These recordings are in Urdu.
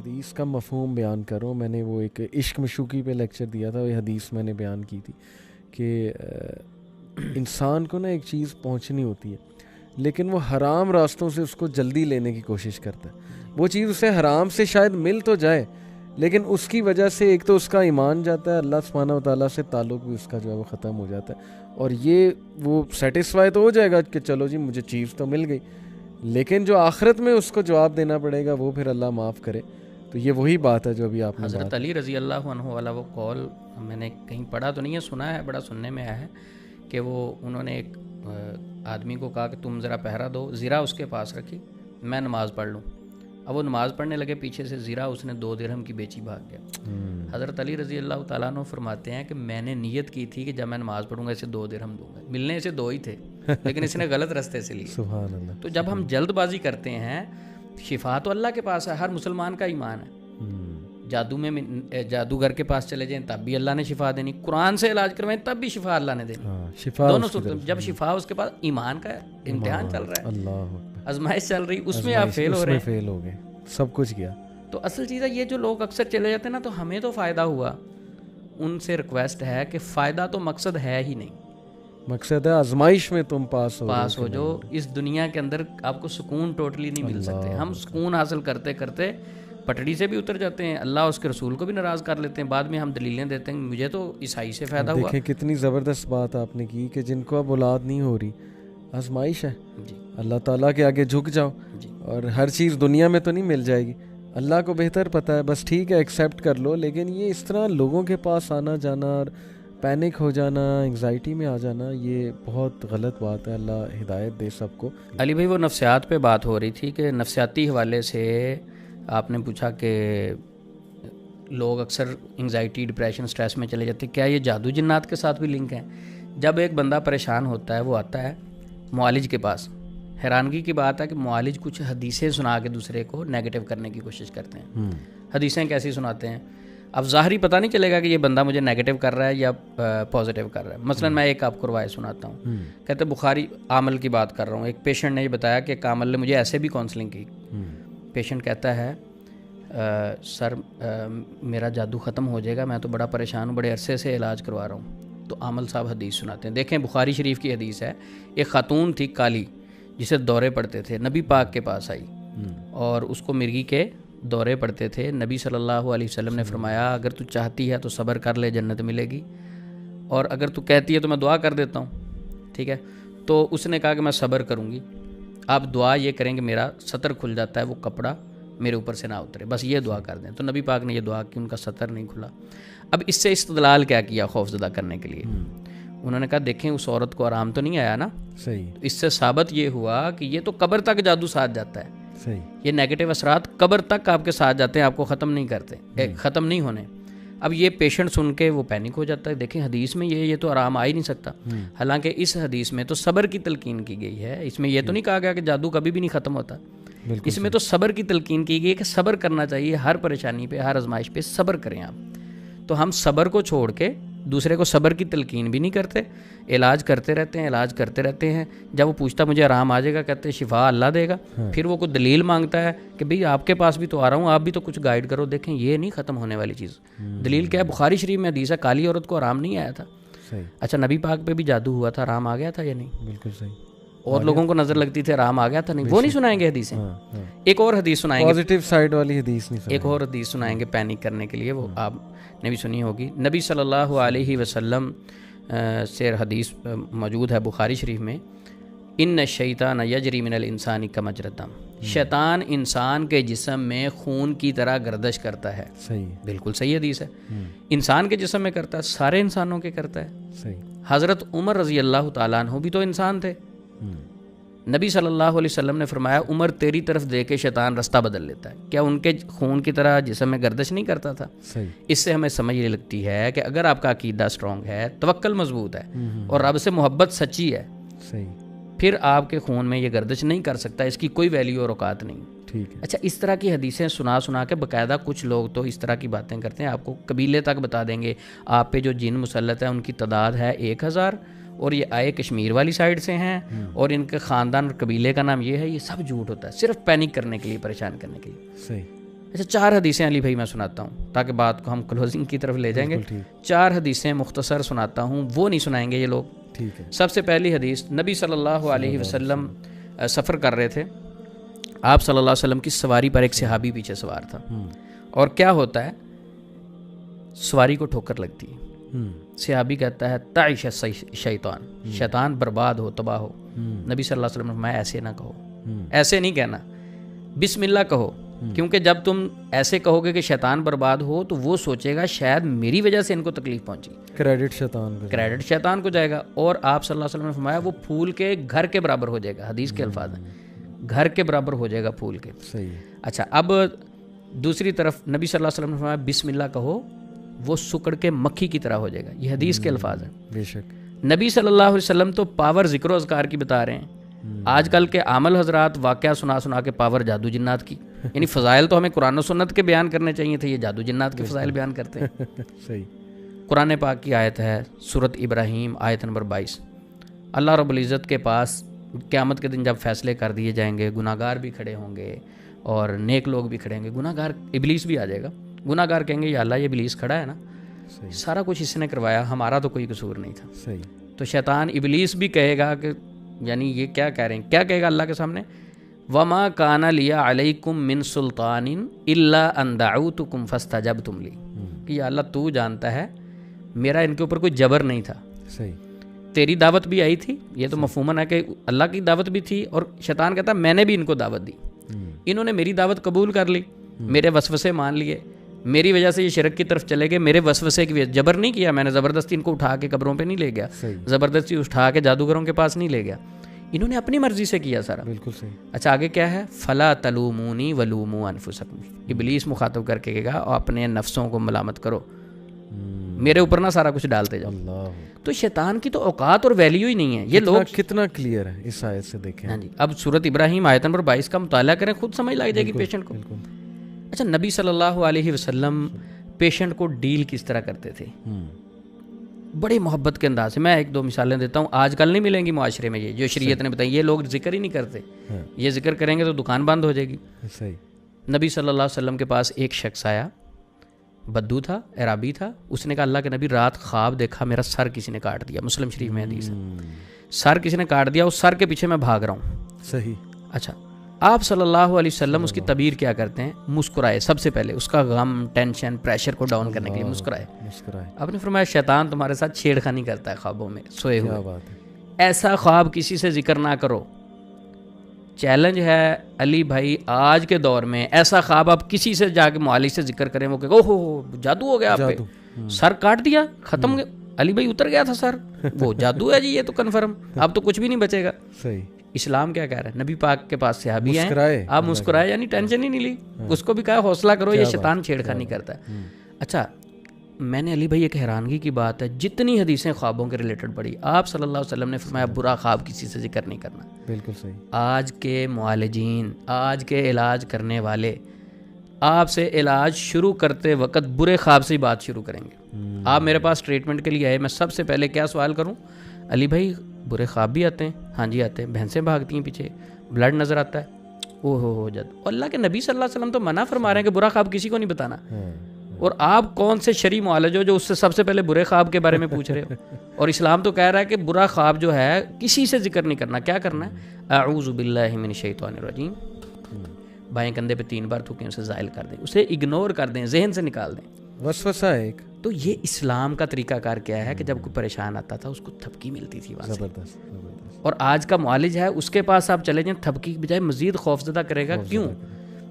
حدیث کا مفہوم بیان کروں. میں نے وہ ایک عشق مشوقی پہ لیکچر دیا تھا, وہ حدیث میں نے بیان کی تھی کہ انسان کو نا ایک چیز پہنچنی ہوتی ہے لیکن وہ حرام راستوں سے اس کو جلدی لینے کی کوشش کرتا ہے. وہ چیز اسے حرام سے شاید مل تو جائے لیکن اس کی وجہ سے ایک تو اس کا ایمان جاتا ہے, اللہ سبحانہ و تعالیٰ سے تعلق بھی اس کا جو ہے وہ ختم ہو جاتا ہے, اور یہ وہ سیٹسفائی تو ہو جائے گا کہ چلو جی مجھے چیز تو مل گئی, لیکن جو آخرت میں اس کو جواب دینا پڑے گا وہ پھر اللہ معاف کرے. تو یہ وہی بات ہے جو ابھی آپ نے حضرت علی رضی اللہ عنہ والا وہ قول میں نے کہیں پڑھا تو نہیں ہے, سنا ہے, بڑا سننے میں آیا ہے کہ وہ انہوں نے ایک آدمی کو کہا کہ تم ذرا پہرا دو, زیرہ اس کے پاس رکھی, میں نماز پڑھ لوں. اب وہ نماز پڑھنے لگے, پیچھے سے زیرہ اس نے 2 درہم کی بیچی بھاگ گیا. حضرت علی رضی اللہ تعالیٰ عنہ فرماتے ہیں کہ میں نے نیت کی تھی کہ جب میں نماز پڑھوں گا اسے 2 درہم دوں گا, ملنے اسے 2 ہی تھے لیکن اس نے غلط راستے سے لی. سبحان اللہ. تو جب ہم جلد بازی کرتے ہیں, شفا تو اللہ کے پاس ہے, ہر مسلمان کا ایمان ہے. جادو میں جادوگر کے پاس چلے جائیں تب بھی اللہ نے شفا دینی, قرآن سے علاج کروائیں تب بھی شفا اللہ نے دینی. دونوں صورتوں جب شفا اس کے پاس ایمان کا امتحان چل رہا ہے, اللہ آزمائش چل رہی, اس میں آپ فیل ہو رہے ہیں, فیل ہو گئے, سب کچھ گیا. تو اصل چیز ہے یہ جو لوگ اکثر چلے جاتے ہیں نا, تو ہمیں تو فائدہ ہوا, ان سے ریکویسٹ ہے کہ فائدہ تو مقصد ہے ہی نہیں, مقصد ہے آزمائش میں تم پاس ہو جو اس دنیا کے اندر آپ کو سکون ٹوٹلی نہیں مل سکتے. ہم سکون حاصل کرتے کرتے پٹڑی سے بھی اتر جاتے ہیں, اللہ اس کے رسول کو بھی ناراض کر لیتے ہیں, بعد میں ہم دلیلیں دیتے ہیں مجھے تو عیسائی سے فائدہ ہوا. دیکھیں کتنی زبردست بات آپ نے کی کہ جن کو اب اولاد نہیں ہو رہی, آزمائش ہے, اللہ تعالیٰ کے آگے جھک جاؤ, اور ہر چیز دنیا میں تو نہیں مل جائے گی, اللہ کو بہتر پتہ ہے, بس ٹھیک ہے ایکسیپٹ کر لو. لیکن یہ اس طرح لوگوں کے پاس آنا جانا اور پینک ہو جانا, انگزائٹی میں آ جانا, یہ بہت غلط بات ہے. اللہ ہدایت دے سب کو. علی بھائی وہ نفسیات پہ بات ہو رہی تھی کہ نفسیاتی حوالے سے آپ نے پوچھا کہ لوگ اکثر انگزائٹی, ڈپریشن, سٹریس میں چلے جاتے ہیں, کیا یہ جادو جنات کے ساتھ بھی لنک ہیں؟ جب ایک بندہ پریشان ہوتا ہے وہ آتا ہے معالج کے پاس, حیرانگی کی بات ہے کہ معالج کچھ حدیثیں سنا کے دوسرے کو نیگیٹو کرنے کی کوشش کرتے ہیں. حدیثیں کیسی سناتے ہیں؟ اب ظاہری پتہ نہیں چلے گا کہ یہ بندہ مجھے نیگیٹو کر رہا ہے یا پازیٹیو کر رہا ہے. مثلا میں ایک آپ کو روایت سناتا ہوں, کہتے بخاری عامل کی بات کر رہا ہوں. ایک پیشنٹ نے یہ بتایا کہ ایک عامل نے مجھے ایسے بھی کاؤنسلنگ کی. پیشنٹ کہتا ہے سر میرا جادو ختم ہو جائے گا, میں تو بڑا پریشان ہوں, بڑے عرصے سے علاج کروا رہا ہوں. تو عامل صاحب حدیث سناتے ہیں. دیکھیں بخاری شریف کی حدیث ہے, ایک خاتون تھی کالی جسے دورے پڑتے تھے, نبی پاک کے پاس آئی اور اس کو مرغی کے دورے پڑتے تھے. نبی صلی اللہ علیہ وسلم نے فرمایا اگر تو چاہتی ہے تو صبر کر لے, جنت ملے گی, اور اگر تو کہتی ہے تو میں دعا کر دیتا ہوں, ٹھیک ہے. تو اس نے کہا کہ میں صبر کروں گی, آپ دعا یہ کریں کہ میرا سطر کھل جاتا ہے, وہ کپڑا میرے اوپر سے نہ اترے, بس یہ دعا کر دیں. تو نبی پاک نے یہ دعا کی, ان کا سطر نہیں کھلا. اب اس سے استدلال کیا کیا خوف زدہ کرنے کے لیے؟ انہوں نے کہا دیکھیں اس عورت کو آرام تو نہیں آیا نا, صحیح. اس سے ثابت یہ ہوا کہ یہ تو قبر تک جادو ساتھ جاتا ہے. صحیح. یہ نیگیٹو اثرات قبر تک آپ کے ساتھ جاتے ہیں, آپ کو ختم نہیں کرتے, ختم نہیں ہونے. اب یہ پیشنٹ سن کے وہ پینک ہو جاتا ہے. دیکھیں حدیث میں یہ تو آرام آ ہی نہیں سکتا, حالانکہ اس حدیث میں تو صبر کی تلقین کی گئی ہے. اس میں یہ تو نہیں کہا گیا کہ جادو کبھی بھی نہیں ختم ہوتا, اس میں تو صبر کی تلقین کی گئی ہے کہ صبر کرنا چاہیے, ہر پریشانی پہ, ہر آزمائش پہ صبر کریں آپ. تو ہم صبر کو چھوڑ کے دوسرے کو صبر کی تلقین بھی نہیں کرتے, علاج کرتے رہتے ہیں, علاج کرتے رہتے ہیں. جب وہ پوچھتا مجھے آرام آ جائے گا, کہتے ہیں شفا اللہ دے گا. پھر وہ کوئی دلیل مانگتا ہے کہ بھئی آپ کے پاس بھی تو آ رہا ہوں, آپ بھی تو کچھ گائیڈ کرو. دیکھیں یہ نہیں ختم ہونے والی چیز. دلیل کیا ہے؟ بخاری شریف میں حدیث ہے کالی عورت کو آرام نہیں آیا تھا. اچھا نبی پاک پہ بھی جادو ہوا تھا, آرام آ گیا تھا یا نہیں؟ بالکل صحیح. اور لوگوں کو نظر لگتی تھی آرام آ گیا تھا, نہیں. وہ نہیں سنائیں گے حدیثیں. ایک اور حدیث سنائیں گے, پازیٹیو سائیڈ والی حدیث نہیں. ایک اور حدیث سنائیں گے پینک کرنے کے لیے, وہ آپ نے بھی سنی ہوگی. نبی صلی اللہ علیہ وسلم سے حدیث موجود ہے بخاری شریف میں, ان الشیطان یجری من الانسان کمجری الدم, شیطان انسان کے جسم میں خون کی طرح گردش کرتا ہے. صحیح. بالکل صحیح حدیث ہے. انسان کے جسم میں کرتا ہے, سارے انسانوں کے کرتا ہے. صحیح. حضرت عمر رضی اللہ تعالیٰ عنہ بھی تو انسان تھے. نبی صلی اللہ علیہ وسلم نے فرمایا عمر تیری طرف دے کے شیطان رستہ بدل لیتا ہے. کیا ان کے خون کی طرح جسم میں گردش نہیں کرتا تھا؟ صحیح. اس سے ہمیں سمجھ یہ لگتی ہے کہ اگر آپ کا عقیدہ اسٹرانگ ہے, توکل مضبوط ہے, اور رب سے محبت سچی ہے, صحیح, پھر آپ کے خون میں یہ گردش نہیں کر سکتا, اس کی کوئی ویلیو اور اوقات نہیں. ٹھیک ہے. اچھا اس طرح کی حدیثیں سنا کے باقاعدہ کچھ لوگ تو اس طرح کی باتیں کرتے ہیں, آپ کو قبیلے تک بتا دیں گے آپ پہ جو جن مسلط ہے ان کی تعداد ہے 1000, اور یہ آئے کشمیر والی سائڈ سے ہیں, اور ان کے خاندان اور قبیلے کا نام یہ ہے. یہ سب جھوٹ ہوتا ہے, صرف پینک کرنے کے لیے, پریشان کرنے کے لیے. صحیح. اچھا 4 حدیثیں علی بھائی میں سناتا ہوں تاکہ بات کو ہم کلوزنگ کی طرف لے جائیں گے. 4 حدیثیں مختصر سناتا ہوں, وہ نہیں سنائیں گے یہ لوگ. ٹھیک ہے. سب سے پہلی حدیث, نبی صلی اللہ علیہ وسلم سفر کر رہے تھے. آپ صلی اللہ علیہ وسلم کی سواری پر ایک صحابی پیچھے سوار تھا, اور کیا ہوتا ہے, سواری کو ٹھوکر لگتی ہے. صحابی کہتا ہے تعیش شیطان, شیطان برباد ہو, تباہ ہو. نبی صلی اللہ علیہ وسلم نے فرمایا ایسے نہ کہو, ایسے نہیں کہنا, بسم اللہ کہو, کیونکہ جب تم ایسے کہو گے کہ شیطان برباد ہو تو وہ سوچے گا شاید میری وجہ سے ان کو تکلیف پہنچی, کریڈٹ شیطان کو جائے گا. اور آپ صلی اللہ علیہ وسلم نے فرمایا وہ پھول کے گھر کے برابر ہو جائے گا. حدیث کے الفاظ ہیں, گھر کے برابر ہو جائے گا پھول کے. اچھا, اب دوسری طرف نبی صلی اللہ علیہ وسلم نے فرمایا بسم اللہ کہو, وہ سکڑ کے مکھی کی طرح ہو جائے گا. یہ حدیث کے الفاظ ہیں. بے شک نبی صلی اللہ علیہ وسلم تو پاور ذکر و اذکار کی بتا رہے ہیں. آج کل کے عامل حضرات واقعہ سنا سنا کے پاور جادو جنات کی, یعنی فضائل تو ہمیں قرآن و سنت کے بیان کرنے چاہیے تھے, یہ جادو جنات کے فضائل بیان کرتے ہیں. صحیح. قرآن پاک کی آیت ہے سورۃ ابراہیم آیت نمبر 22. اللہ رب العزت کے پاس قیامت کے دن جب فیصلے کر دیے جائیں گے, گناہ گار بھی کھڑے ہوں گے اور نیک لوگ بھی کھڑے ہوں گے. گناہ گار ابلیس بھی آ جائے گا. گناہ گار کہیں گے یا اللہ یہ ابلیس کھڑا ہے نا, سارا کچھ اس نے کروایا, ہمارا تو کوئی قصور نہیں تھا. صحیح. تو شیطان ابلیس بھی کہے گا کہ یعنی یہ کیا کہہ رہے ہیں, کیا کہے گا اللہ کے سامنے, وما کان لی علیکم من سلطان الا ان دعوتکم فاستجبتم لی, کہ یا اللہ تو جانتا ہے میرا ان کے اوپر کوئی جبر نہیں تھا. صحیح. تیری دعوت بھی آئی تھی, یہ تو مفہوماً ہے کہ اللہ کی دعوت بھی تھی, اور شیطان کہتا میں نے بھی ان کو دعوت دی, انہوں نے میری دعوت قبول کر لی, میرے وسوسے مان لیے, میری وجہ سے یہ شرک کی طرف چلے گئے, میرے وسوسے کی جبر نہیں کیا میں نے, زبردستی ان کو اٹھا کے قبروں پہ نہیں لے گیا, زبردستی اٹھا کے جادوگروں کے پاس نہیں لے گیا, انہوں نے اپنی مرضی سے کیا سارا. بالکل صحیح. اچھا آگے کیا ہے, فلا تلومونی ولوموا انفسکم, ابلیس مخاطب کر کے کہے گا اور اپنے نفسوں کو ملامت کرو, میرے اوپر نہ سارا کچھ ڈالتے جاؤ. تو شیطان کی تو اوقات اور ویلیو ہی نہیں ہے. یہ لوگ کتنا کلیئر ہے اس آیت سے دیکھیں. ہاں جی, اب سورۃ ابراہیم آیت نمبر 22 کا مطالعہ کریں, خود سمجھ لگ جائے گی پیشنٹ کو. اچھا, نبی صلی اللہ علیہ وسلم پیشنٹ کو ڈیل کس طرح کرتے تھے, بڑی محبت کے انداز سے. میں 1-2 مثالیں دیتا ہوں, آج کل نہیں ملیں گی معاشرے میں, یہ جو شریعت نے بتائی, یہ لوگ ذکر ہی نہیں کرتے, یہ ذکر کریں گے تو دکان بند ہو جائے گی. نبی صلی اللہ علیہ وسلم کے پاس ایک شخص آیا, بدو تھا, عرابی تھا. اس نے کہا اللہ کے نبی رات خواب دیکھا میرا سر کسی نے کاٹ دیا. مسلم شریف میں حدیث ہے, سر کسی نے کاٹ دیا, اس سر کے پیچھے میں بھاگ رہا ہوں. صحیح. اچھا, آپ صلی اللہ علیہ وسلم اس کی تعبیر کیا کرتے ہیں, مسکرائے. سب سے پہلے اس کا غم, ٹینشن, پریشر کو ڈاؤن کرنے کے لیے مسکرائے. آپ نے فرمایا شیطان تمہارے ساتھ چھیڑ خانی کرتا ہے خوابوں میں سوئے ہوئے, ایسا خواب کسی سے ذکر نہ کرو. چیلنج ہے علی بھائی آج کے دور میں, ایسا خواب آپ کسی سے جا کے معالج سے ذکر کریں, وہ کہ اوہ ہو جادو ہو گیا آپ پہ, سر کاٹ دیا, ختم, علی بھائی اتر گیا تھا سر, وہ جادو ہے جی, یہ تو کنفرم, اب تو کچھ بھی نہیں بچے گا. صحیح. اسلام کیا کہہ رہا ہے, نبی پاک کے پاس صحابی ہیں, آپ مسکرائے, یعنی ٹینشن ہی نہیں لی. اس کو بھی کہا حوصلہ کرو, یہ شیطان چھیڑخانی کرتا ہے. اچھا, میں نے علی بھائی ایک حیرانگی کی بات ہے, جتنی حدیثیں خوابوں کے ریلیٹڈ پڑھی, آپ صلی اللہ علیہ وسلم نے فرمایا برا خواب کسی سے ذکر نہیں کرنا. بالکل صحیح. آج کے معالجین, آج کے علاج کرنے والے آپ سے علاج شروع کرتے وقت برے خواب سے ہی بات شروع کریں گے. آپ میرے پاس ٹریٹمنٹ کے لیے آئے, میں سب سے پہلے کیا سوال کروں, علی بھائی برے خواب بھی آتے ہیں؟ ہاں جی آتے ہیں. بھینسیں بھاگتی ہیں پیچھے, بلڈ نظر آتا ہے, او ہو جد. اور اللہ کے نبی صلی اللہ علیہ وسلم تو منع فرما رہے ہیں کہ برا خواب کسی کو نہیں بتانا, اور آپ کون سے شرعی معالج ہو جو اس سے سب سے پہلے برے خواب کے بارے میں پوچھ رہے ہو. اور اسلام تو کہہ رہا ہے کہ برا خواب جو ہے کسی سے ذکر نہیں کرنا. کیا کرنا ہے, اعوذ باللہ من الشیطان الرجیم, بائیں کندھے پہ 3 بار تھوکیں, اسے زائل کر دیں, اسے اگنور کر دیں, ذہن سے نکال دیں. وسوسہ ہے ایک. تو یہ اسلام کا طریقہ کار کیا ہے کہ جب کوئی پریشان آتا تھا اس کو تھپکی ملتی تھی وہاں سے. زبردست. اور آج کا معالج ہے, اس کے پاس آپ چلے جائیں, تھپکی کی بجائے مزید خوفزدہ کرے گا. کیوں؟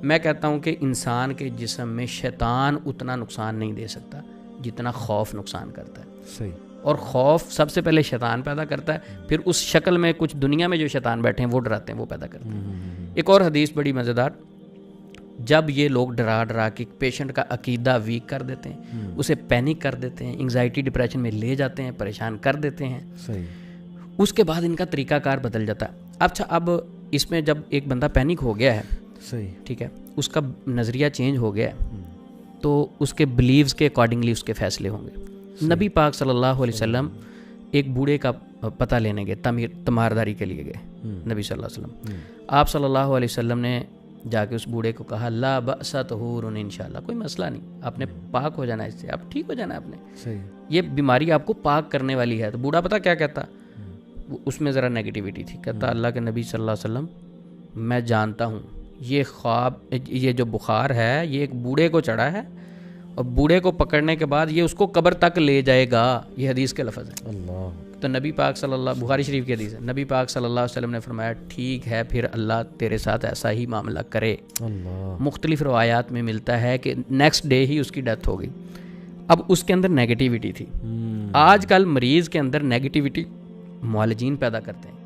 میں کہتا ہوں کہ انسان کے جسم میں شیطان اتنا نقصان نہیں دے سکتا جتنا خوف نقصان کرتا ہے. صحیح. اور خوف سب سے پہلے شیطان پیدا کرتا ہے, پھر اس شکل میں کچھ دنیا میں جو شیطان بیٹھے ہیں وہ ڈراتے ہیں, وہ پیدا کرتے ہیں. ایک اور حدیث بڑی مزیدار, جب یہ لوگ ڈرا ڈرا کے پیشنٹ کا عقیدہ ویک کر دیتے ہیں, اسے پینک کر دیتے ہیں, انگزائٹی ڈپریشن میں لے جاتے ہیں, پریشان کر دیتے ہیں. صحیح. اس کے بعد ان کا طریقہ کار بدل جاتا ہے. اچھا, اب اس میں جب ایک بندہ پینک ہو گیا ہے, صحیح, ٹھیک ہے, اس کا نظریہ چینج ہو گیا ہے, تو اس کے بلیوز کے اکارڈنگلی اس کے فیصلے ہوں گے. نبی پاک صلی اللہ علیہ وسلم ایک بوڑھے کا پتہ لینے گئے, تمارداری کے لیے گئے. نبی صلی اللہ علیہ وسلم, آپ صلی اللہ علیہ وسلم نے جا کے اس بوڑھے کو کہا لا بأس طہور انشاءاللہ، کوئی مسئلہ نہیں، آپ نے پاک ہو جانا ہے، اس سے آپ ٹھیک ہو جانا ہے، آپ نے صحیح، یہ بیماری آپ کو پاک کرنے والی ہے۔ تو بوڑھا پتہ کیا کہتا، اس میں ذرا نیگیٹیوٹی تھی، کہتا اللہ کے نبی صلی اللہ علیہ وسلم میں جانتا ہوں یہ خواب، یہ جو بخار ہے یہ ایک بوڑھے کو چڑھا ہے اور بوڑھے کو پکڑنے کے بعد یہ اس کو قبر تک لے جائے گا، یہ حدیث کے لفظ ہیں۔ اللہ، تو نبی پاک صلی اللہ، بخاری شریف کی حدیث ہے، نبی پاک صلی اللہ علیہ وسلم نے فرمایا ٹھیک ہے پھر اللہ تیرے ساتھ ایسا ہی معاملہ کرے۔ اللہ، مختلف روایات میں ملتا ہے کہ نیکسٹ ڈے ہی اس کی ڈیتھ ہو گئی۔ اب اس کے اندر نیگیٹیوٹی تھی۔ آج کل مریض کے اندر نیگیٹیوٹی معالجین پیدا کرتے ہیں